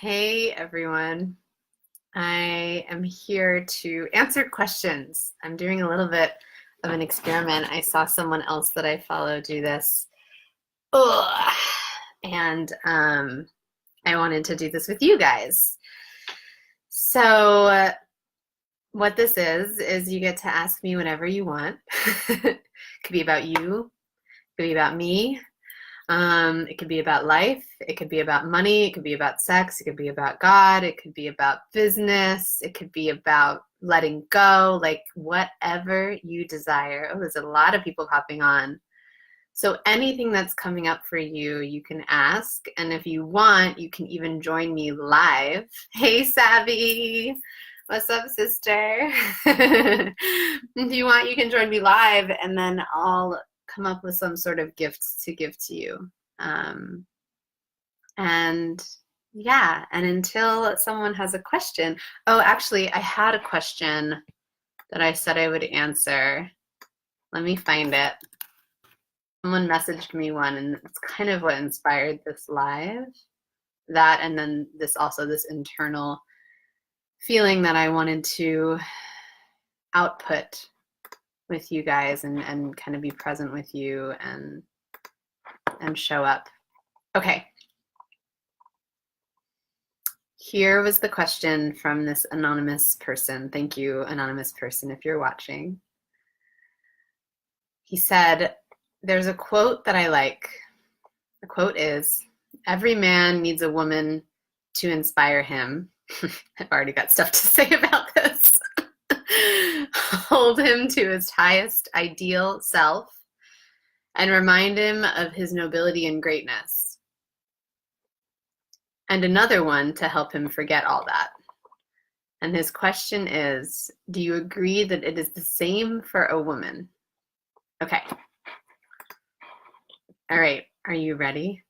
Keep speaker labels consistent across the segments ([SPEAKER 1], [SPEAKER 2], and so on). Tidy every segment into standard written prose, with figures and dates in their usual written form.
[SPEAKER 1] Hey everyone. I am here to answer questions. I'm doing a little bit of an experiment. I saw someone else that I follow do this. Ugh. And I wanted to do this with you guys. So, what this is you get to ask me whatever you want. It could be about you, it could be about me, it could be about life. It could be about money. It could be about sex. It could be about God. It could be about business. It could be about letting go, like whatever you desire. Oh, there's a lot of people hopping on. So anything that's coming up for you, you can ask. And if you want, you can even join me live. Hey, Savvy. What's up, sister? If you want, you can join me live, and then I'll come up with some sort of gift to give to you. And yeah, and until someone has a question. Oh, actually, I had a question that I said I would answer. Let me find it. Someone messaged me one, and it's kind of what inspired this live. That, and then this internal feeling that I wanted to output with you guys and kind of be present with you and show up. Okay. Here was the question from this anonymous person. Thank you, anonymous person, if you're watching. He said, there's a quote that I like. The quote is, every man needs a woman to inspire him. I've already got stuff to say about this. Hold him to his highest ideal self and remind him of his nobility and greatness. And another one to help him forget all that. And his question is, do you agree that it is the same for a woman? Okay. All right. Are you ready?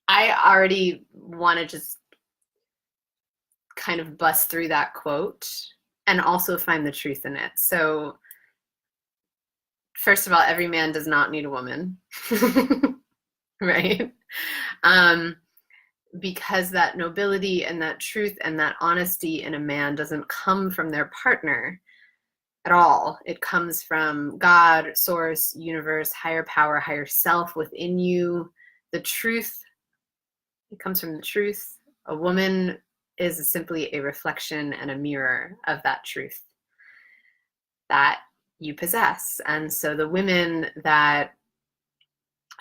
[SPEAKER 1] I already want to just kind of bust through that quote and also find the truth in it. So, first of all, every man does not need a woman, right? Because that nobility and that truth and that honesty in a man doesn't come from their partner at all. It comes from God, source, universe, higher power, higher self within you. The truth, it comes from the truth. A woman is simply a reflection and a mirror of that truth that you possess. And so the women that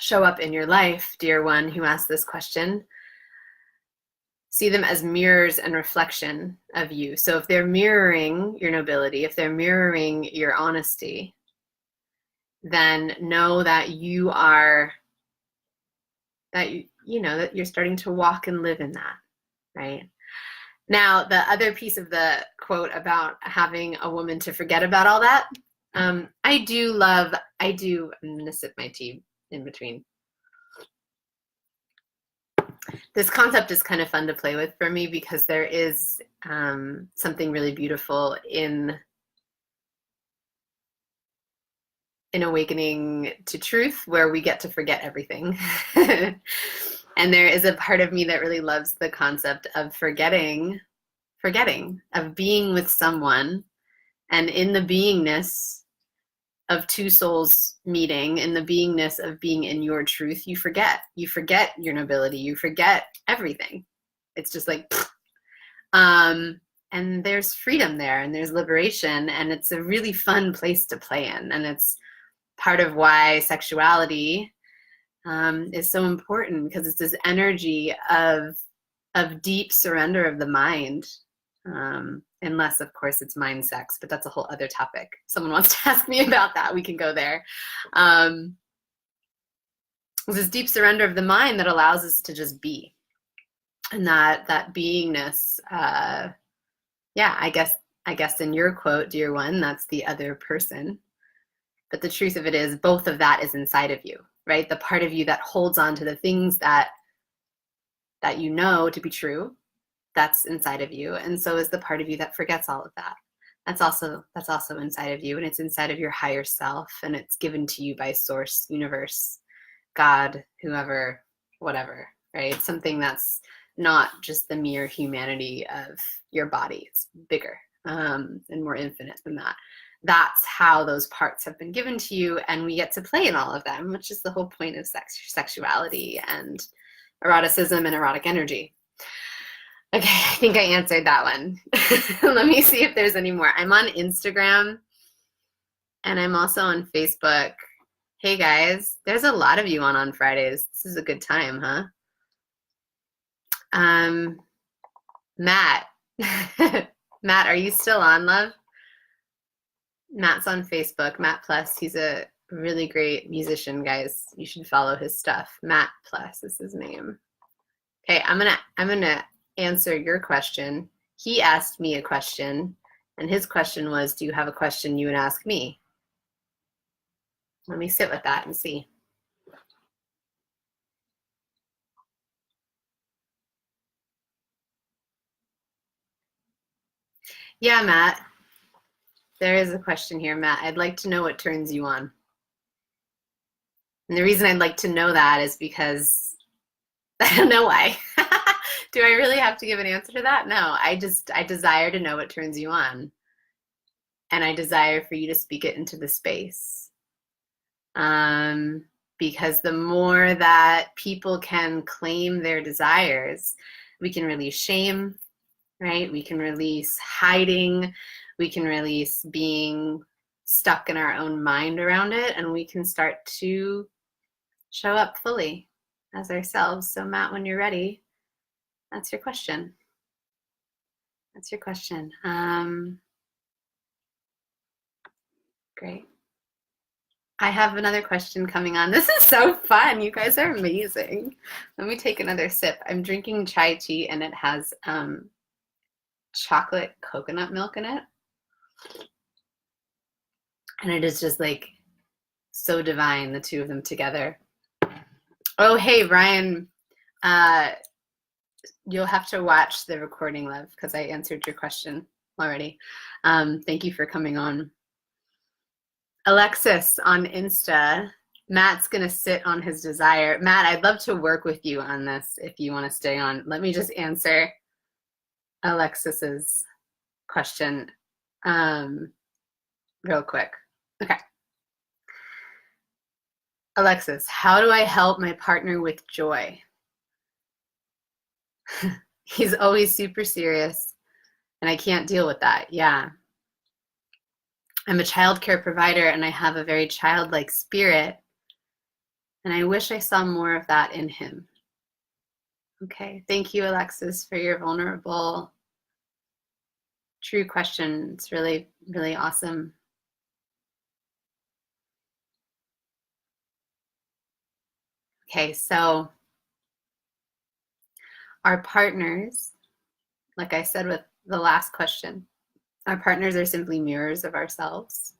[SPEAKER 1] show up in your life, dear one who asked this question, see them as mirrors and reflection of you. So if they're mirroring your nobility, if they're mirroring your honesty, then know that you are, that that you're starting to walk and live in that, right? Now, the other piece of the quote about having a woman to forget about all that, I'm going to sip my tea in between. This concept is kind of fun to play with for me because there is something really beautiful in awakening to truth where we get to forget everything. And there is a part of me that really loves the concept of forgetting, of being with someone, and in the beingness of two souls meeting, in the beingness of being in your truth, you forget your nobility, you forget everything. It's just like, and there's freedom there, and there's liberation, and it's a really fun place to play in. And it's part of why sexuality is so important, because it's this energy of deep surrender of the mind, unless of course it's mind sex, but that's a whole other topic. Someone wants to ask me about that, we can go there. This deep surrender of the mind that allows us to just be, and that beingness, yeah, I guess in your quote, dear one, that's the other person. But the truth of it is, both of that is inside of you, right? The part of you that holds on to the things that you know to be true, that's inside of you. And so is the part of you that forgets all of that. That's also inside of you, and it's inside of your higher self, and it's given to you by source, universe, God, whoever whatever, right? It's something that's not just the mere humanity of your body. It's bigger and more infinite than that. That's how those parts have been given to you, and we get to play in all of them, which is the whole point of sexuality and eroticism and erotic energy. Okay, I think I answered that one. Let me see if there's any more. I'm on Instagram and I'm also on Facebook. Hey guys, there's a lot of you on Fridays. This is a good time, huh? Matt. Matt, are you still on, love? Matt's on Facebook, Matt Plus. He's a really great musician, guys. You should follow his stuff. Matt Plus is his name. Okay, I'm gonna answer your question. He asked me a question, and his question was, do you have a question you would ask me? Let me sit with that and see. Yeah, Matt. There is a question here, Matt. I'd like to know what turns you on. And the reason I'd like to know that is because I don't know why. Do I really have to give an answer to that? No, I desire to know what turns you on. And I desire for you to speak it into the space. Because the more that people can claim their desires, we can release shame, right? We can release hiding. We can release being stuck in our own mind around it, and we can start to show up fully as ourselves. So Matt, when you're ready, that's your question. That's your question. Great. I have another question coming on. This is so fun. You guys are amazing. Let me take another sip. I'm drinking chai tea and it has chocolate coconut milk in it. And it is just like so divine, the two of them together. Oh, hey, Ryan. You'll have to watch the recording, love, because I answered your question already. Thank you for coming on. Alexis on Insta. Matt's going to sit on his desire. Matt, I'd love to work with you on this if you want to stay on. Let me just answer Alexis's question real quick. Okay. Alexis, how do I help my partner with joy? He's always super serious and I can't deal with that. Yeah. I'm a childcare provider and I have a very childlike spirit, and I wish I saw more of that in him. Okay, thank you, Alexis, for your vulnerable, true question. It's really, really awesome. Okay, so our partners, like I said with the last question, our partners are simply mirrors of ourselves.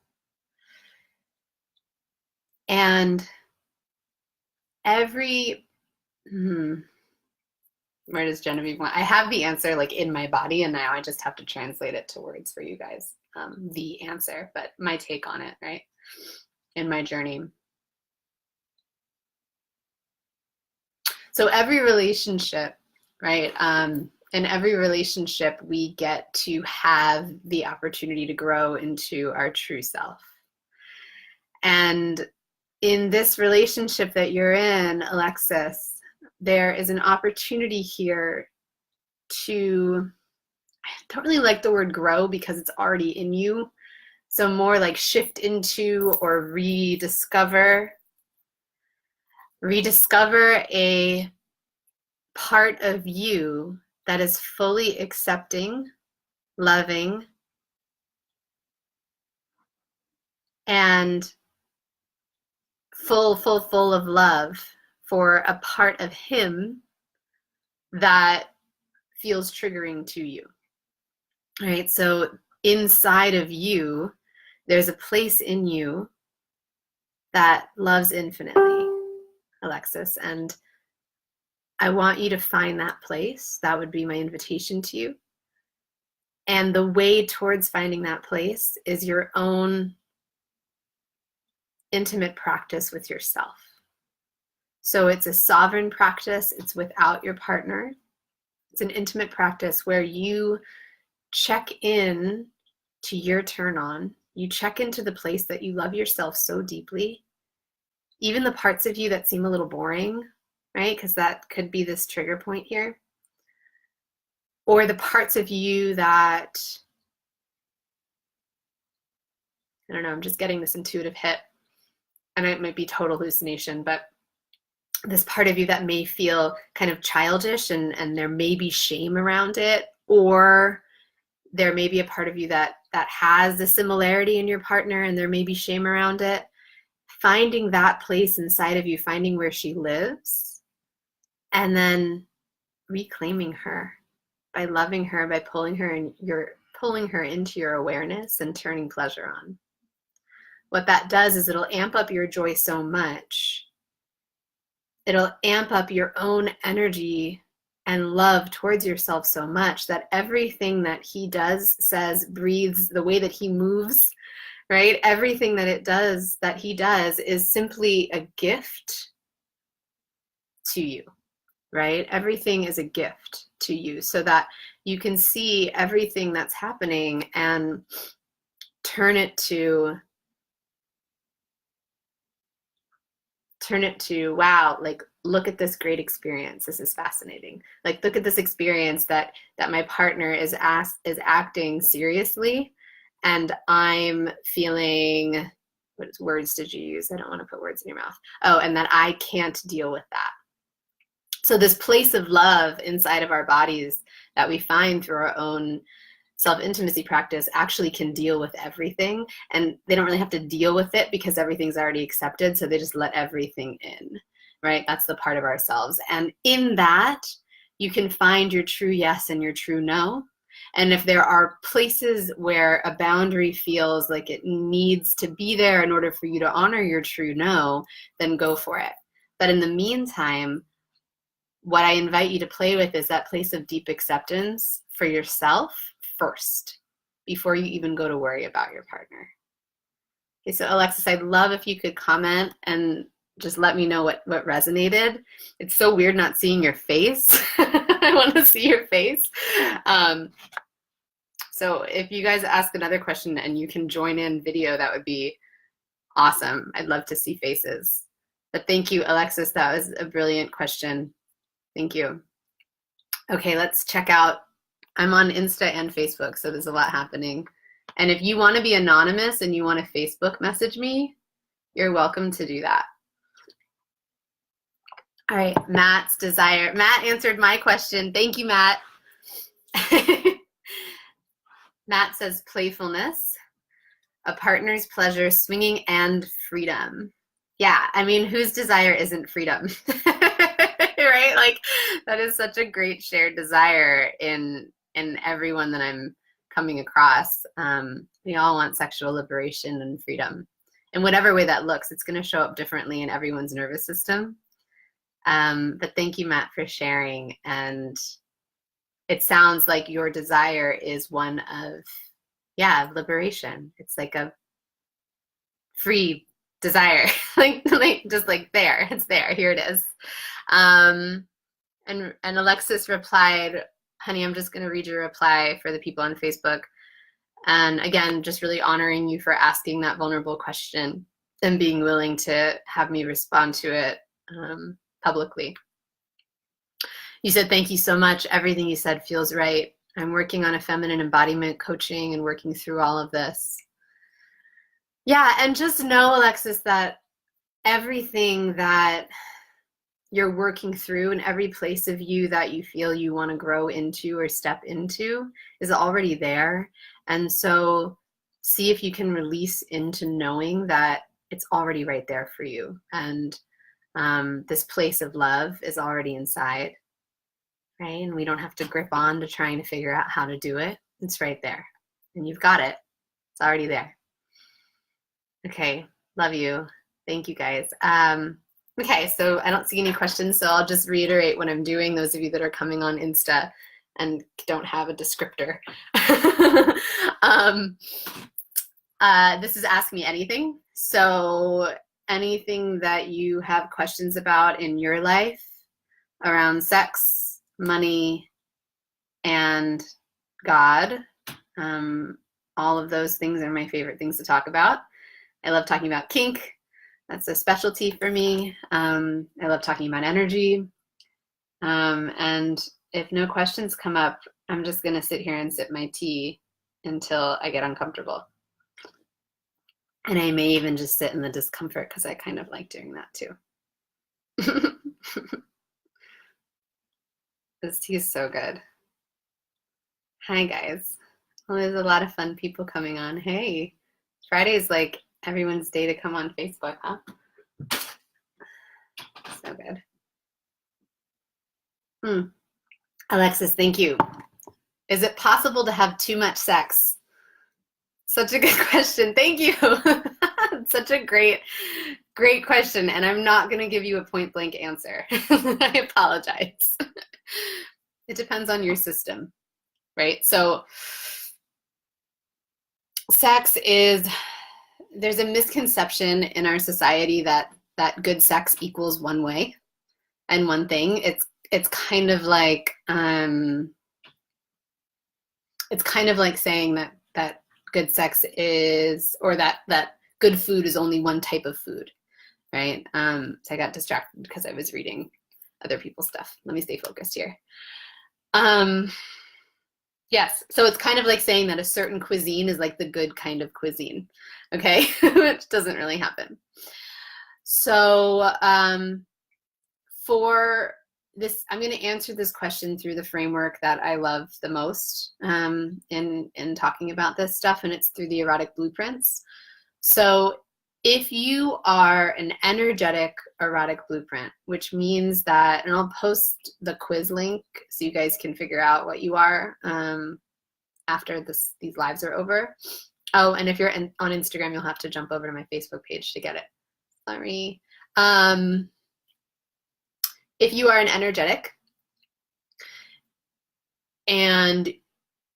[SPEAKER 1] And every, where does Genevieve want? I have the answer like in my body, and now I just have to translate it to words for you guys. The answer, but my take on it, right? In my journey. So every relationship, right? In every relationship, we get to have the opportunity to grow into our true self. And in this relationship that you're in, Alexis, there is an opportunity here to, I don't really like the word grow because it's already in you. So more like shift into or rediscover a part of you that is fully accepting, loving, and full of love for a part of him that feels triggering to you. All right, so inside of you, there's a place in you that loves infinitely, Alexis, and I want you to find that place. That would be my invitation to you. And the way towards finding that place is your own intimate practice with yourself. So it's a sovereign practice. It's without your partner. It's an intimate practice where you check in to your turn on. You check into the place that you love yourself so deeply, even the parts of you that seem a little boring, right? Because that could be this trigger point here. Or the parts of you that, I don't know, I'm just getting this intuitive hit, and it might be total hallucination, but this part of you that may feel kind of childish and there may be shame around it, or there may be a part of you that has a similarity in your partner and there may be shame around it. Finding that place inside of you, finding where she lives, and then reclaiming her by loving her, by pulling her into your awareness and turning pleasure on. What that does is it'll amp up your joy so much. It'll amp up your own energy and love towards yourself so much that everything that he does, says, breathes, the way that he moves, right? Everything that he does is simply a gift to you, right? Everything is a gift to you so that you can see everything that's happening and turn it to, wow, like, look at this great experience. This is fascinating. Like, look at this experience that my partner is acting seriously, and I'm feeling, what words did you use? I don't want to put words in your mouth. Oh, and that I can't deal with that. So this place of love inside of our bodies that we find through our own self-intimacy practice actually can deal with everything, and they don't really have to deal with it because everything's already accepted, so they just let everything in, right? That's the part of ourselves. And in that, you can find your true yes and your true no. And if there are places where a boundary feels like it needs to be there in order for you to honor your true no, then go for it. But in the meantime, what I invite you to play with is that place of deep acceptance for yourself first, before you even go to worry about your partner. Okay, so Alexis, I'd love if you could comment and just let me know what resonated. It's so weird not seeing your face. I want to see your face. So if you guys ask another question and you can join in video, that would be awesome. I'd love to see faces. But thank you, Alexis. That was a brilliant question. Thank you. Okay, let's check out. I'm on Insta and Facebook, so there's a lot happening. And if you want to be anonymous and you want to Facebook message me, you're welcome to do that. All right, Matt's desire. Matt answered my question. Thank you, Matt. Matt says playfulness, a partner's pleasure, swinging, and freedom. Yeah, I mean, whose desire isn't freedom? Right? Like, that is such a great shared desire in everyone that I'm coming across. We all want sexual liberation and freedom. In whatever way that looks, it's going to show up differently in everyone's nervous system. But thank you, Matt, for sharing. And it sounds like your desire is one of, liberation. It's like a free desire, like just like there, it's there, here it is. And Alexis replied, honey, I'm just going to read your reply for the people on Facebook. And again, just really honoring you for asking that vulnerable question and being willing to have me respond to it publicly. You said, thank you so much. Everything you said feels right. I'm working on a feminine embodiment coaching and working through all of this. Yeah, and just know, Alexis, that everything that you're working through and every place of you that you feel you want to grow into or step into is already there. And so see if you can release into knowing that it's already right there for you. And this place of love is already inside, right? And we don't have to grip on to trying to figure out how to do it. It's right there. And you've got it. It's already there. Okay, love you. Thank you, guys. Okay, so I don't see any questions, so I'll just reiterate what I'm doing, those of you that are coming on Insta and don't have a descriptor. This is Ask Me Anything. So anything that you have questions about in your life around sex, money, and God. All of those things are my favorite things to talk about. I love talking about kink. That's a specialty for me. I love talking about energy. And if no questions come up, I'm just going to sit here and sip my tea until I get uncomfortable. And I may even just sit in the discomfort because I kind of like doing that too. This tea is so good. Hi, guys. Well, there's a lot of fun people coming on. Hey, Friday is like everyone's day to come on Facebook, huh? So good. Alexis, thank you. Is it possible to have too much sex? Such a good question. Thank you. Such a great question. And I'm not going to give you a point blank answer. I apologize. It depends on your system, right? So sex is, there's a misconception in our society that good sex equals one way and one thing. It's kind of like saying that good sex is, or that good food is only one type of food, right? So I got distracted because I was reading other people's stuff. Let me stay focused here. Yes, so it's kind of like saying that a certain cuisine is like the good kind of cuisine, okay? Which doesn't really happen. So for this, I'm going to answer this question through the framework that I love the most in talking about this stuff, and it's through the erotic blueprints. So if you are an energetic erotic blueprint, which means that, and I'll post the quiz link so you guys can figure out what you are after these lives are over. Oh, and if you're on Instagram, you'll have to jump over to my Facebook page to get it. Sorry. If you are an energetic, and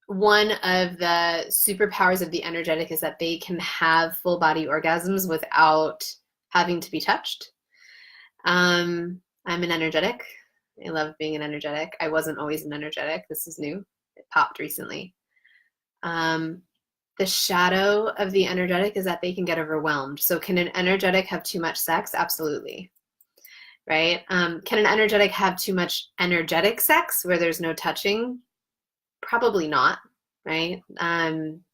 [SPEAKER 1] one of the superpowers of the energetic is that they can have full body orgasms without having to be touched. I'm an energetic. I love being an energetic. I wasn't always an energetic. This is new. It popped recently. The shadow of the energetic is that they can get overwhelmed. So can an energetic have too much sex? Absolutely. Right? Can an energetic have too much energetic sex where there's no touching? Probably not, right?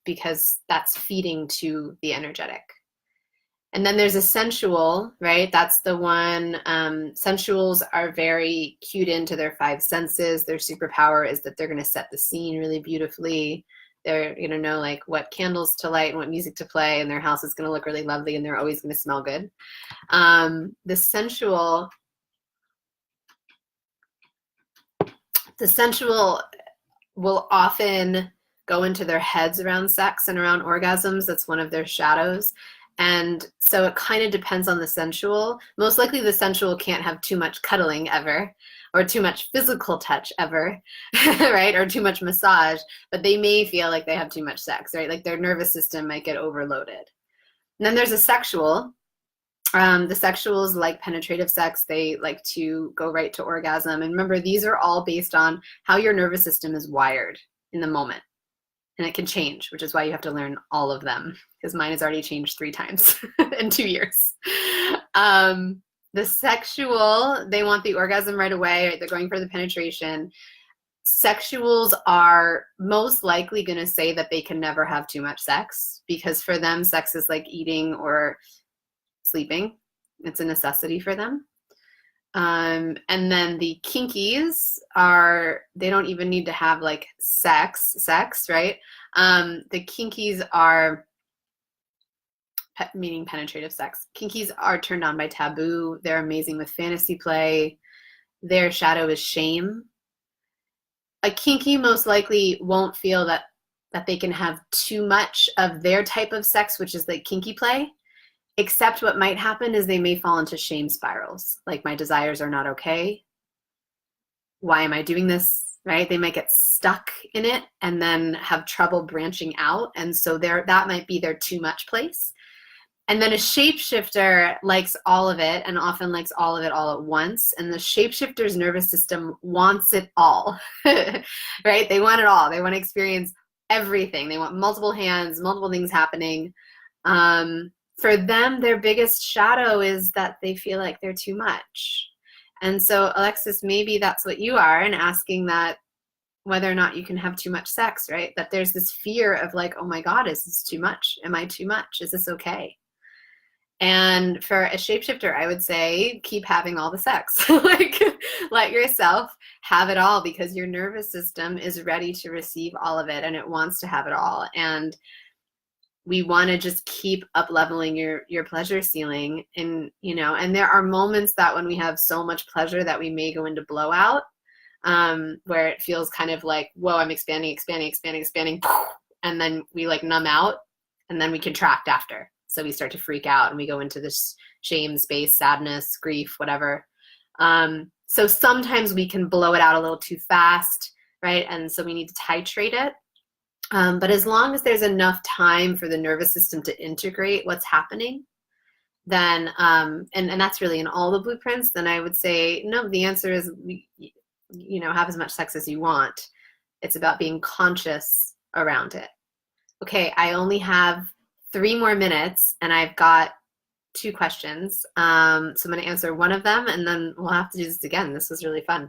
[SPEAKER 1] Because that's feeding to the energetic. And then there's a sensual, right? That's the one, sensuals are very cued into their five senses. Their superpower is that they're going to set the scene really beautifully. They're going to know like what candles to light and what music to play, and their house is going to look really lovely, and they're always going to smell good. The sensual will often go into their heads around sex and around orgasms. That's one of their shadows. And so it kind of depends on the sensual. Most likely the sensual can't have too much cuddling ever, or too much physical touch ever, right? Or too much massage, but they may feel like they have too much sex, right? Like their nervous system might get overloaded. And then there's a sexual. The sexuals like penetrative sex. They like to go right to orgasm. And remember, these are all based on how your nervous system is wired in the moment. And it can change, which is why you have to learn all of them, because mine has already changed 3 times in 2 years. The sexual, they want the orgasm right away. Right? They're going for the penetration. Sexuals are most likely going to say that they can never have too much sex, because for them, sex is like eating or sleeping. It's a necessity for them. And then the kinkies are, they don't even need to have like sex, right? The kinkies are, meaning penetrative sex. Kinkies are turned on by taboo. They're amazing with fantasy play. Their shadow is shame. A kinky most likely won't feel that they can have too much of their type of sex, which is like kinky play. Except what might happen is they may fall into shame spirals. Like, my desires are not okay. Why am I doing this? Right? They might get stuck in it and then have trouble branching out. And so that might be their too much place. And then a shapeshifter likes all of it and often likes all of it all at once. And the shapeshifter's nervous system wants it all, right? They want it all. They want to experience everything. They want multiple hands, multiple things happening. For them, their biggest shadow is that they feel like they're too much. And so, Alexis, maybe that's what you are, and asking that whether or not you can have too much sex, right? That there's this fear of like, oh my God, is this too much? Am I too much? Is this okay? And for a shapeshifter, I would say keep having all the sex. Like, let yourself have it all, because your nervous system is ready to receive all of it and it wants to have it all. And we want to just keep up leveling your pleasure ceiling. And, you know, and there are moments that when we have so much pleasure that we may go into blowout, where it feels kind of like, whoa, I'm expanding, and then we like numb out, and then we contract after. So we start to freak out and we go into this shame space, sadness, grief, whatever. So sometimes we can blow it out a little too fast, right? And so we need to titrate it. But as long as there's enough time for the nervous system to integrate what's happening, then, and that's really in all the blueprints, then I would say, no, the answer is, you know, have as much sex as you want. It's about being conscious around it. Okay, I only have 3 more minutes and I've got 2 questions. So I'm going to answer one of them and then we'll have to do this again. This was really fun.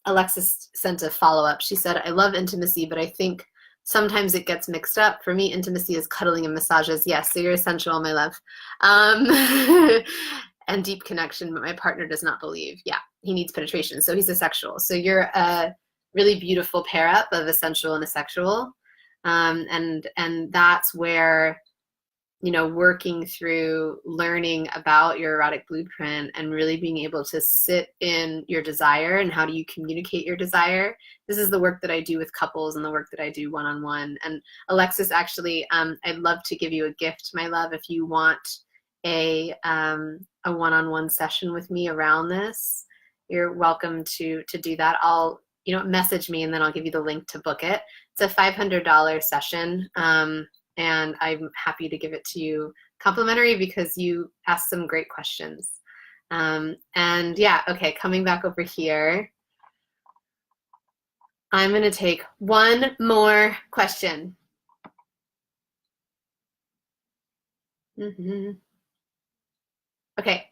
[SPEAKER 1] Alexis sent a follow-up. She said, I love intimacy, but I think sometimes it gets mixed up. For me, intimacy is cuddling and massages. Yes, so you're essential, my love. And deep connection, but my partner does not believe. Yeah, he needs penetration, so he's asexual. So you're a really beautiful pair up of a sensual and a sexual. And that's where, you know, working through learning about your erotic blueprint and really being able to sit in your desire and how do you communicate your desire. This is the work that I do with couples and the work that I do one-on-one. And Alexis, actually, I'd love to give you a gift, my love, if you want a one-on-one session with me around this. You're welcome to do that. I'll, you know, message me and then I'll give you the link to book it. It's a $500 session. And I'm happy to give it to you complimentary because you asked some great questions. And yeah, okay, coming back over here. I'm gonna take one more question. Okay,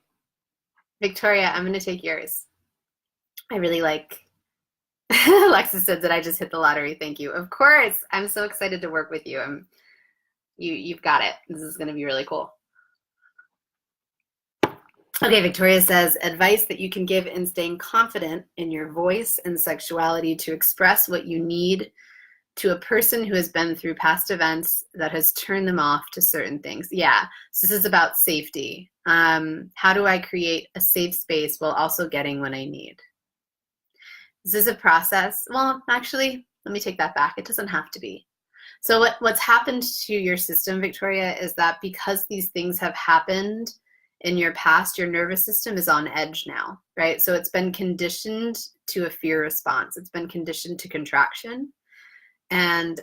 [SPEAKER 1] Victoria, I'm gonna take yours. I really like, Alexis said that I just hit the lottery, thank you. Of course, I'm so excited to work with you. You've got it. This is going to be really cool. Okay, Victoria says, advice that you can give in staying confident in your voice and sexuality to express what you need to a person who has been through past events that has turned them off to certain things. Yeah, so this is about safety. How do I create a safe space while also getting what I need? Is this a process? Well, actually, let me take that back. It doesn't have to be. So what's happened to your system, Victoria, is that because these things have happened in your past, your nervous system is on edge now, right? So it's been conditioned to a fear response. It's been conditioned to contraction, and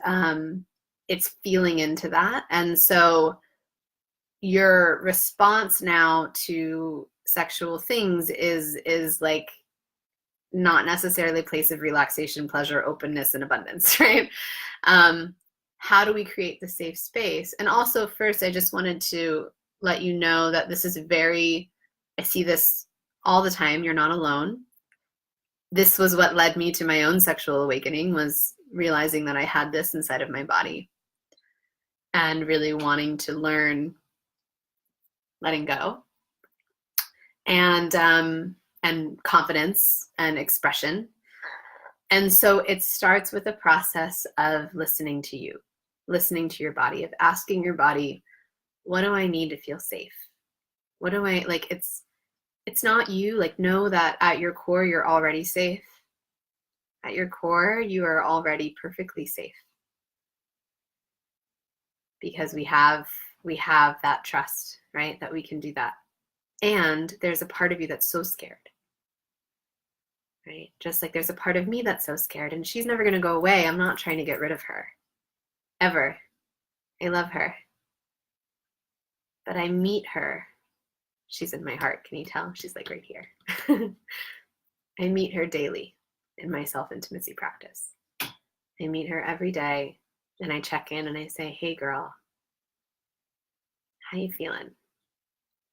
[SPEAKER 1] it's feeling into that. And so your response now to sexual things is like not necessarily a place of relaxation, pleasure, openness, and abundance, right? How do we create the safe space? And also, first, I just wanted to let you know that this is I see this all the time. You're not alone. This was what led me to my own sexual awakening, was realizing that I had this inside of my body and really wanting to learn letting go and confidence and expression. And so it starts with a process of listening to you, listening to your body, of asking your body, what do I need to feel safe? What do I, like, it's not you, like, know that at your core, you're already safe. At your core, you are already perfectly safe. Because we have that trust, right? That we can do that. And there's a part of you that's so scared. Right? Just like there's a part of me that's so scared and she's never going to go away. I'm not trying to get rid of her. Ever. I love her. but I meet her. She's in my heart. Can you tell? She's like right here. I meet her daily in my self-intimacy practice. I meet her every day and I check in and I say, hey girl, how you feeling?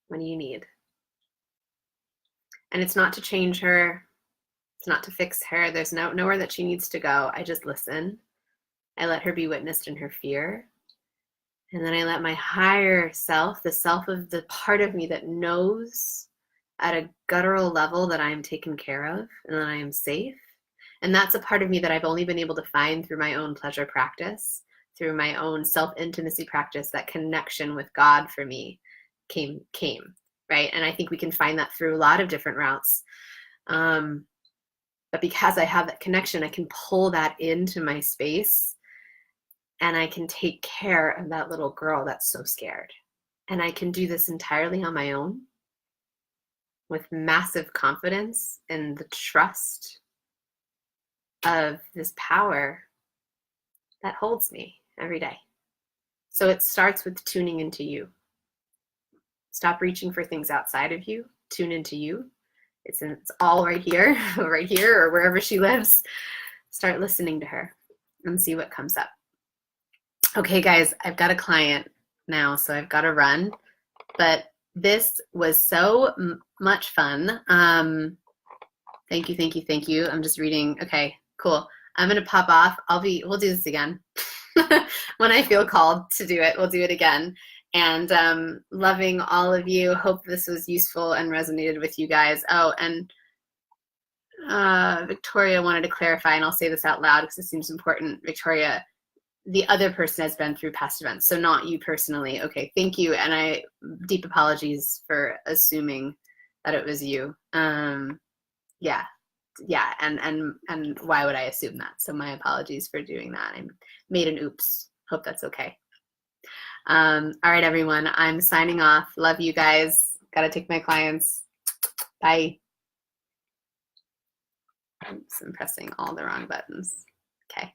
[SPEAKER 1] What do you need? And it's not to change her. It's not to fix her. There's nowhere that she needs to go. I just listen. I let her be witnessed in her fear. And then I let my higher self, the self of the part of me that knows at a guttural level that I am taken care of and that I am safe. And that's a part of me that I've only been able to find through my own pleasure practice, through my own self-intimacy practice. That connection with God for me came, right? And I think we can find that through a lot of different routes. But because I have that connection, I can pull that into my space and I can take care of that little girl that's so scared. And I can do this entirely on my own with massive confidence and the trust of this power that holds me every day. So it starts with tuning into you. Stop reaching for things outside of you. Tune into you. It's all right here, or wherever she lives. Start listening to her and see what comes up. Okay, guys, I've got a client now, so I've got to run. But this was so much fun. Thank you. I'm just reading. Okay, cool. I'm going to pop off. We'll do this again. When I feel called to do it, we'll do it again. And loving all of you. Hope this was useful and resonated with you guys. Oh, and Victoria wanted to clarify, and I'll say this out loud because it seems important. Victoria, the other person has been through past events, so not you personally. Okay, thank you. And deep apologies for assuming that it was you. Yeah, and why would I assume that? So my apologies for doing that. I made an oops. Hope that's okay. All right, everyone, I'm signing off. Love you guys. Gotta take my clients. Bye. Oops, I'm pressing all the wrong buttons. Okay.